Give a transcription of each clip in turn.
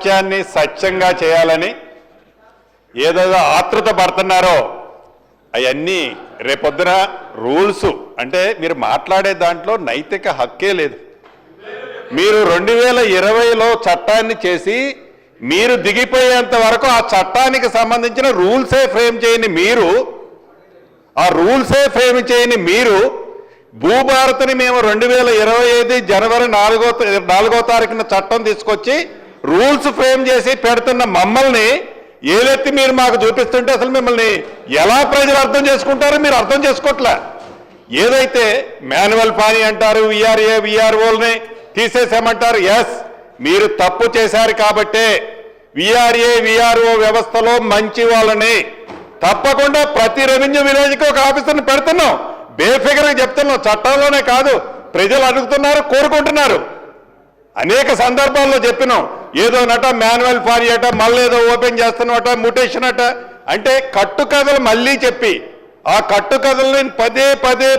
సత్యాన్ని సత్యంగా చేయాలని ఏదేదో ఆతృత పడుతున్నారో అవన్నీ రేపొద్దున రూల్స్ అంటే మీరు మాట్లాడే దాంట్లో నైతిక హక్కే లేదు. మీరు 2020లో చట్టాన్ని చేసి మీరు దిగిపోయేంత వరకు ఆ చట్టానికి సంబంధించిన రూల్సే ఫ్రేమ్ చేయని మీరు భూభారతిని మేము 2025 జనవరి 4వ తారీఖున చట్టం తీసుకొచ్చి రూల్స్ ఫ్రేమ్ చేసి పెడుతున్న మమ్మల్ని ఏదెత్తి మీరు మాకు చూపిస్తుంటే అసలు మిమ్మల్ని ఎలా ప్రజలు అర్థం చేసుకుంటారో మీరు అర్థం చేసుకోవట్లే. ఏదైతే మాన్యువల్ పానీ అంటారు, విఆర్ఏ విఆర్ఓల్ని తీసేసామంటారు. ఎస్, మీరు తప్పు చేశారు కాబట్టే విఆర్ఏ విఆర్ఓ వ్యవస్థలో మంచి వాళ్ళని తప్పకుండా ప్రతి రెవెన్యూ విలేజ్కి ఒక ఆఫీసర్ని పెడుతున్నాం. బేఫిగర్గా చెప్తున్నాం, చట్టంలోనే కాదు, ప్రజలు అడుగుతున్నారు, కోరుకుంటున్నారు. అనేక సందర్భాల్లో చెప్పినాం. ఏదో నట మాన్యువల్ పానీ అట, మళ్ళీ ఏదో ఓపెన్ చేస్తున్నామట, మ్యూటేషన్ అట అంటే కట్టుకథలు మళ్ళీ చెప్పి ఆ కట్టుకథల్ని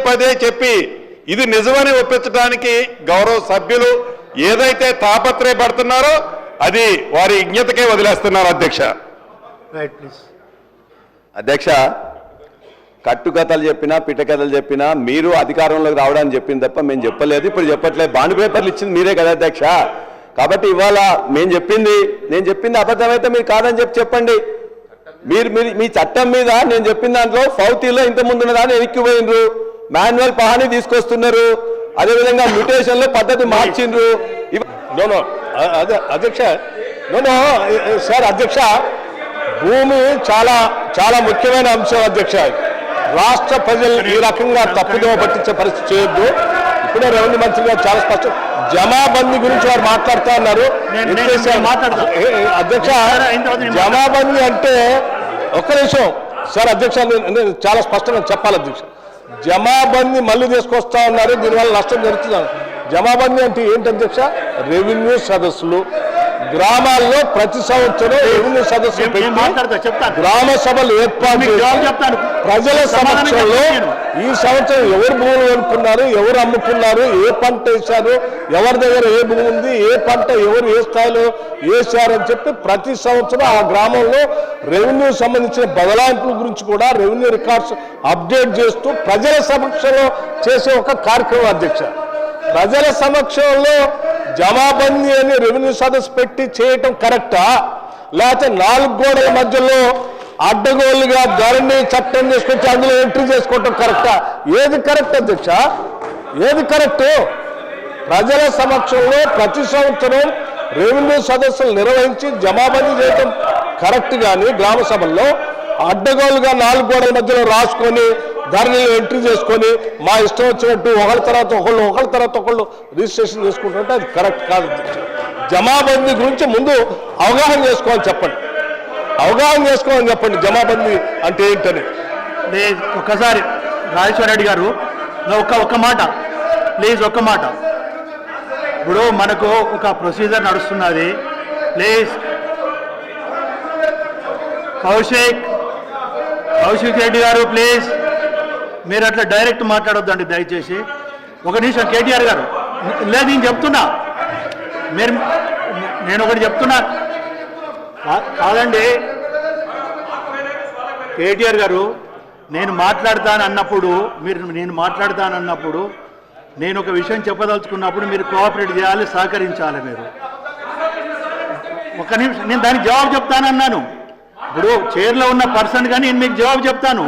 పదే చెప్పి ఇది నిజమని ఒప్పించడానికి గౌరవ సభ్యులు ఏదైతే తాపత్రయపడుతున్నారో అది వారి విజ్ఞతకే వదిలేస్తున్నారు. అధ్యక్ష, కట్టుకథలు చెప్పినా పిట్టకథలు చెప్పినా మీరు అధికారంలోకి రావడానికి చెప్పింది తప్ప మేము చెప్పలేదు, ఇప్పుడు చెప్పట్లేదు. బాండ్ పేపర్లు ఇచ్చింది మీరే కదా అధ్యక్ష. కాబట్టి ఇవాళ నేను చెప్పింది అబద్ధమైతే మీరు కాదని చెప్పండి. మీరు మీ చట్టం మీద నేను చెప్పిన దాంట్లో ఫౌతీలో ఇంత ముందున్న దాన్ని ఎక్కిపోయినరు, మాన్యువల్ పహాని తీసుకొస్తున్నారు, అదేవిధంగా మ్యూటేషన్లో పద్ధతి మార్చిండ్రు. అదే అధ్యక్ష, సార్ అధ్యక్ష, భూమి చాలా చాలా ముఖ్యమైన అంశం అధ్యక్ష. రాష్ట్ర ప్రజలు ఈ రకంగా తప్పుదోవ పట్టించే పరిస్థితి చేయొద్దు. ఇప్పుడే రెవెన్యూ మంత్రి గారు చాలా స్పష్టం జమాబందీ గురించి వారు మాట్లాడుతూ ఉన్నారు. అధ్యక్ష, జమాబందీ అంటే ఒక్క నిమిషం సార్ అధ్యక్ష, చాలా స్పష్టంగా చెప్పాలి అధ్యక్ష. జమాబందీ మళ్ళీ తీసుకొస్తా ఉన్నారు, దీనివల్ల నష్టం జరుగుతుంది. జమాబందీ అంటే ఏంటి అధ్యక్ష? రెవెన్యూ సదస్సులు గ్రామాల్లో ప్రతి సంవత్సరం రెవెన్యూ సదస్సులు గ్రామ సభలు ఏర్పాటు చేసి ప్రజల సమక్షంలో ఈ సంవత్సరం ఎవరు భూములు కొనుక్కున్నారు, ఎవరు అమ్ముకున్నారు, ఏ పంట వేశారు, ఎవరి దగ్గర ఏ భూమి ఉంది, ఏ పంట ఎవరు ఏ స్థాయిలో వేశారని చెప్పి ప్రతి సంవత్సరం ఆ గ్రామంలో రెవెన్యూ సంబంధించిన బదలాయింపుల గురించి కూడా రెవెన్యూ రికార్డ్స్ అప్డేట్ చేస్తూ ప్రజల సమక్షంలో చేసే ఒక కార్యక్రమం అధ్యక్ష. ప్రజల సమక్షంలో జమాబందీ అని రెవెన్యూ సదస్సు పెట్టి చేయటం కరెక్టా, లేకపోతే 4 గోడల మధ్యలో అడ్డగోలుగా ధరణి చట్టం తీసుకొచ్చి అందులో ఎంట్రీ చేసుకోవటం కరెక్టా? ఏది కరెక్ట్ అధ్యక్ష? ఏది కరెక్ట్? ప్రజల సమక్షంలో ప్రతి సంవత్సరం రెవెన్యూ సదస్సులు నిర్వహించి జమాబందీ చేయటం కరెక్ట్. కానీ గ్రామ సభల్లో అడ్డగోలుగా 4 గోడల మధ్యలో రాసుకొని ధరణిలో ఎంట్రీ చేసుకొని మా ఇష్టం వచ్చినట్టు ఒకళ్ళ తర్వాత ఒకళ్ళు రిజిస్ట్రేషన్ చేసుకుంటుంటే అది కరెక్ట్ కాదు. జమాబందీ గురించి ముందు అవగాహన చేసుకోవాలని చెప్పండి, జమాబందీ అంటే ఏంటని. ఒక్కసారి రాజేశ్వర రెడ్డి గారు ఒక్క మాట ప్లీజ్, ఒక్క మాట. ఇప్పుడు మనకు ఒక ప్రొసీజర్ నడుస్తున్నది. ప్లీజ్ కౌశిక్ రెడ్డి గారు ప్లీజ్, మీరు అట్లా డైరెక్ట్ మాట్లాడొద్దండి దయచేసి. ఒక నిమిషం కేటీఆర్ గారు, లేదు నేను చెప్తున్నా, నేను ఒకటి చెప్తున్నా కాదండి కేటీఆర్ గారు. నేను మాట్లాడతానన్నప్పుడు నేను ఒక విషయం చెప్పదలుచుకున్నప్పుడు మీరు కోఆపరేట్ చేయాలి, సహకరించాలి. మీరు ఒక నిమిషం, నేను దానికి జవాబు చెప్తానన్నాను. ఇప్పుడు చైర్లో ఉన్న పర్సన్ కానీ నేను మీకు జవాబు చెప్తాను.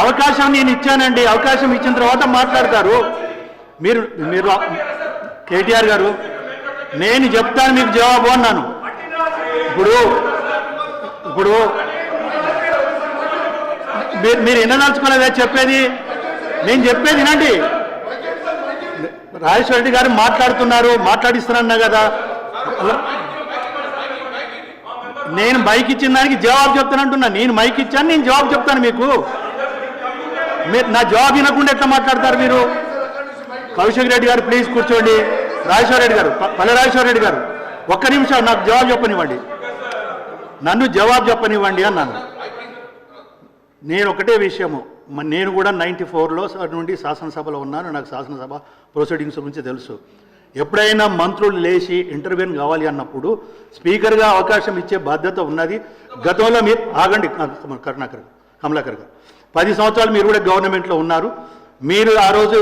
అవకాశం నేను ఇచ్చానండి, అవకాశం ఇచ్చిన తర్వాత మాట్లాడతారు. మీరు కేటీఆర్ గారు, నేను చెప్తాను మీకు జవాబు అన్నాను. ఇప్పుడు మీరు వినదలుచుకోలేదా చెప్పేది? నేను చెప్పేది వినండి. రాజేశ్వర రెడ్డి గారు మాట్లాడిస్తున్నా కదా, నేను మైక్ ఇచ్చిన దానికి జవాబు చెప్తానంటున్నా. నేను మైక్ ఇచ్చాను, నేను జవాబు చెప్తాను మీకు. మీరు నా జవాబు వినకుండా ఎట్లా మాట్లాడతారు మీరు? కౌశిక్ రెడ్డి గారు ప్లీజ్ కూర్చోండి. రాజేశ్వర రెడ్డి గారు, పల్లె రాజేశ్వర రెడ్డి గారు, ఒక్క నిమిషం నాకు జవాబు చెప్పనివ్వండి, నన్ను జవాబు చెప్పనివ్వండి అన్నాను. నేను ఒకటే విషయము, నేను కూడా 94లో నుండి శాసనసభలో ఉన్నాను, నాకు శాసనసభ ప్రొసీడింగ్స్ గురించి తెలుసు. ఎప్పుడైనా మంత్రులు లేచి ఇంటర్వ్యూన్ కావాలి అన్నప్పుడు స్పీకర్గా అవకాశం ఇచ్చే బాధ్యత ఉన్నది. గతంలో మీరు ఆగండి కమలాకర్ గారు 10 సంవత్సరాలు మీరు కూడా గవర్నమెంట్లో ఉన్నారు. మీరు ఆ రోజు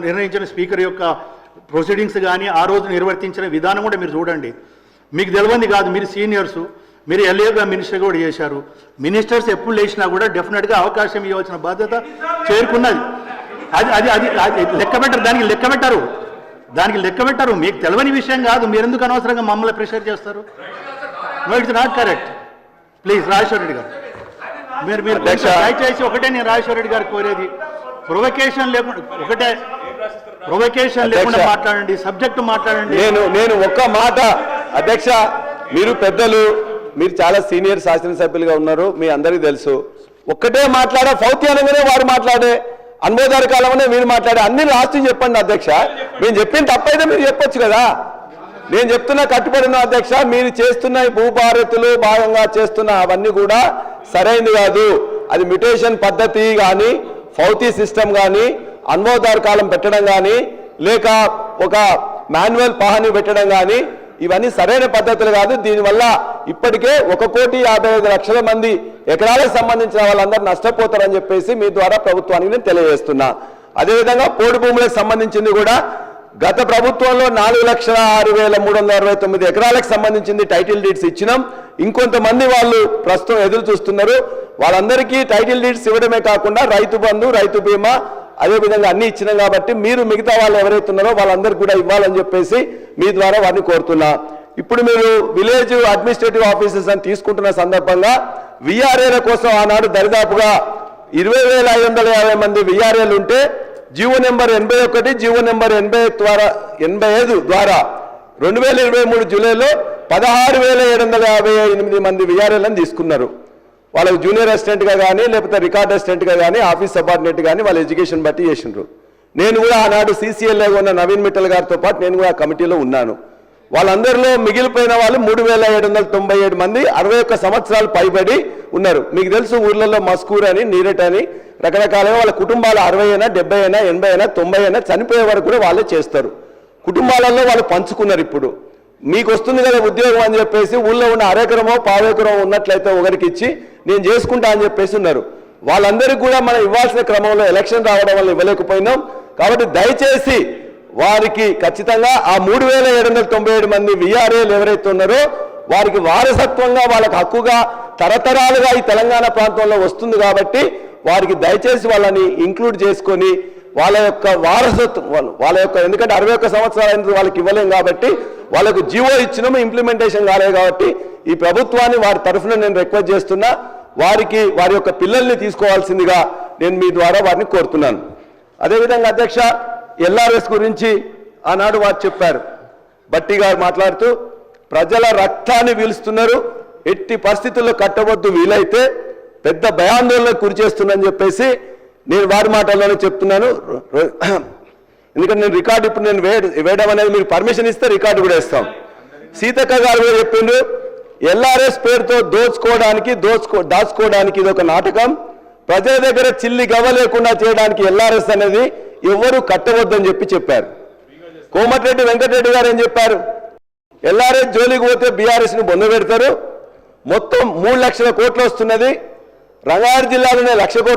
నిర్ణయించిన స్పీకర్ యొక్క ప్రొసీడింగ్స్ కానీ ఆ రోజు నిర్వర్తించిన విధానం కూడా మీరు చూడండి. మీకు తెలియంది కాదు, మీరు సీనియర్సు, మీరు ఎల్ఏగా మినిస్టర్ కూడా చేశారు. మినిస్టర్స్ ఎప్పుడు లేచినా కూడా డెఫినెట్గా అవకాశం ఇవ్వాల్సిన బాధ్యత చేరుకున్నది. అది అది అది అది లెక్క పెట్టరు, దానికి లెక్క పెట్టరు. మీకు తెలియని విషయం కాదు, మీరు ఎందుకు అనవసరంగా మమ్మల్ని ప్రెషర్ చేస్తారు? No, it's not correct. Please Rajeshwara Reddy garu, మీరు దయచేసి ఒకటే నేను రాజేశ్వర రెడ్డి గారు కోరేది, ప్రొవకేషన్ లేకుండా మాట్లాడండి, సబ్జెక్టు మాట్లాడండి. నేను ఒక్క మాట అధ్యక్ష, మీరు పెద్దలు, మీరు చాలా సీనియర్ శాసనసభ్యులుగా ఉన్నారు, మీ అందరికీ తెలుసు. ఒక్కటే మాట్లాడే ఫౌత్యానంగానే వారు మాట్లాడే, అనుభవదారి కాలంలోనే మీరు మాట్లాడే, అన్ని లాస్ట్ చెప్పండి అధ్యక్ష. మేము చెప్పిన తప్పైతే మీరు చెప్పొచ్చు కదా. నేను చెప్తున్నా కట్టుబడిన అధ్యక్ష, మీరు చేస్తున్న ఈ భూభారతులు భాగంగా చేస్తున్న అవన్నీ కూడా సరైనది కాదు. అది మ్యుటేషన్ పద్ధతి కానీ, ఫౌతీ సిస్టమ్ కానీ, అనుభవదారు కాలం పెట్టడం కానీ, లేక ఒక మాన్యువల్ పహాని పెట్టడం కానీ, ఇవన్నీ సరైన పద్ధతులు కాదు. దీనివల్ల ఇప్పటికే 1,55,00,000 మంది ఎకరాలకు సంబంధించిన వాళ్ళందరూ నష్టపోతారని చెప్పేసి మీ ద్వారా ప్రభుత్వానికి నేను తెలియజేస్తున్నా. అదేవిధంగా పోడు భూములకు సంబంధించింది కూడా గత ప్రభుత్వంలో 4,06,369 ఎకరాలకు సంబంధించింది టైటిల్ డీడ్స్ ఇచ్చినాం. ఇంకొంతమంది వాళ్ళు ప్రస్తుతం ఎదురు చూస్తున్నారు. వాళ్ళందరికీ టైటిల్ డీడ్స్ ఇవ్వడమే కాకుండా రైతు బంధు, రైతు బీమా అదేవిధంగా అన్ని ఇచ్చినాం. కాబట్టి మీరు మిగతా వాళ్ళు ఎవరైతే ఉన్నారో వాళ్ళందరికీ కూడా ఇవ్వాలని చెప్పేసి మీ ద్వారా వారిని కోరుతున్నా. ఇప్పుడు మీరు విలేజ్ అడ్మినిస్ట్రేటివ్ ఆఫీసర్స్ అని తీసుకుంటున్న సందర్భంగా విఆర్ఏల కోసం ఆనాడు దరిదాపుగా 20,550 మంది విఆర్ఏలు ఉంటే జీవో నెంబర్ 81, జీవో నెంబర్ 85 ద్వారా 2023 జూలైలో 16,758 మంది విఆర్ఏలను తీసుకున్నారు. వాళ్ళకి జూనియర్ అసిస్టెంట్గా కానీ, లేకపోతే రికార్డ్ అసిస్టెంట్గా కానీ, ఆఫీస్ సబార్డినేట్ కానీ వాళ్ళ ఎడ్యుకేషన్ బట్టి చేసిండ్రు. నేను కూడా ఆనాడు CCLA ఉన్న నవీన్ మిట్టల్ గారితో పాటు నేను కూడా కమిటీలో ఉన్నాను. వాళ్ళందరిలో మిగిలిపోయిన వాళ్ళు 3,797 మంది 61 సంవత్సరాలు పైబడి ఉన్నారు. మీకు తెలుసు, ఊర్లలో మస్కూర్ అని, నీరట్ అని రకరకాలుగా వాళ్ళ కుటుంబాలు 60 అయినా, 70 అయినా, 80 అయినా, 90 అయినా చనిపోయే వరకు కూడా వాళ్ళే చేస్తారు. కుటుంబాలలో వాళ్ళు పంచుకున్నారు. ఇప్పుడు మీకు వస్తుంది కదా ఉద్యోగం అని చెప్పేసి ఊళ్ళో ఉన్న అరెకరమో పావెకరమో ఉన్నట్లయితే ఒకరికి ఇచ్చి నేను చేసుకుంటా అని చెప్పేసి ఉన్నారు. వాళ్ళందరికీ కూడా మనం ఇవ్వాల్సిన క్రమంలో ఎలక్షన్ రావడం వల్ల ఇవ్వలేకపోయినాం. కాబట్టి దయచేసి వారికి ఖచ్చితంగా ఆ 3,797 మంది విఆర్ఏలు ఎవరైతే ఉన్నారో వారికి వారసత్వంగా, వాళ్ళకి హక్కుగా తరతరాలుగా ఈ తెలంగాణ ప్రాంతంలో వస్తుంది. కాబట్టి వారికి దయచేసి వాళ్ళని ఇంక్లూడ్ చేసుకొని వాళ్ళ యొక్క వారసత్వం, వాళ్ళ యొక్క, ఎందుకంటే 61 సంవత్సరాలు అయిన వాళ్ళకి ఇవ్వలేం కాబట్టి వాళ్ళకు జీవో ఇచ్చినాము, ఇంప్లిమెంటేషన్ కాలేదు. కాబట్టి ఈ ప్రభుత్వాన్ని వారి తరఫున నేను రిక్వెస్ట్ చేస్తున్నా, వారికి వారి యొక్క పిల్లల్ని తీసుకోవాల్సిందిగా నేను మీ ద్వారా వారిని కోరుతున్నాను. అదేవిధంగా అధ్యక్ష, ఎల్ఆర్ఎస్ గురించి ఆనాడు వారు చెప్పారు. బట్టి గారు మాట్లాడుతూ ప్రజల రక్తాన్ని పీలుస్తున్నారు, ఎట్టి పరిస్థితుల్లో కట్టవద్దు, వీలైతే పెద్ద భయాందోళనకు గురి చేస్తుందని చెప్పేసి నేను వారి మాటల్లోనే చెప్తున్నాను. ఎందుకంటే నేను రికార్డు ఇప్పుడు నేను వేయడం అనేది మీరు పర్మిషన్ ఇస్తే రికార్డు కూడా ఇస్తాం. సీతక్క గారు కూడా చెప్పిండ్రు, ఎల్ఆర్ఎస్ పేరుతో దాచుకోవడానికి ఇది ఒక నాటకం, ప్రజల దగ్గర చిల్లి గవ్వ లేకుండా చేయడానికి ఎల్ఆర్ఎస్ అనేది ఎవరు కట్టవద్దని చెప్పారు. కోమటిరెడ్డి వెంకటరెడ్డి గారు ఏం చెప్పారు, ఎల్ఆర్ఎస్ జోలికి పోతే బీఆర్ఎస్ని బొంద పెడతారు, మొత్తం 3 లక్షల కోట్లు వస్తున్నది, రంగారెడ్డి జిల్లాలోనే 1,00,000 కోట్లు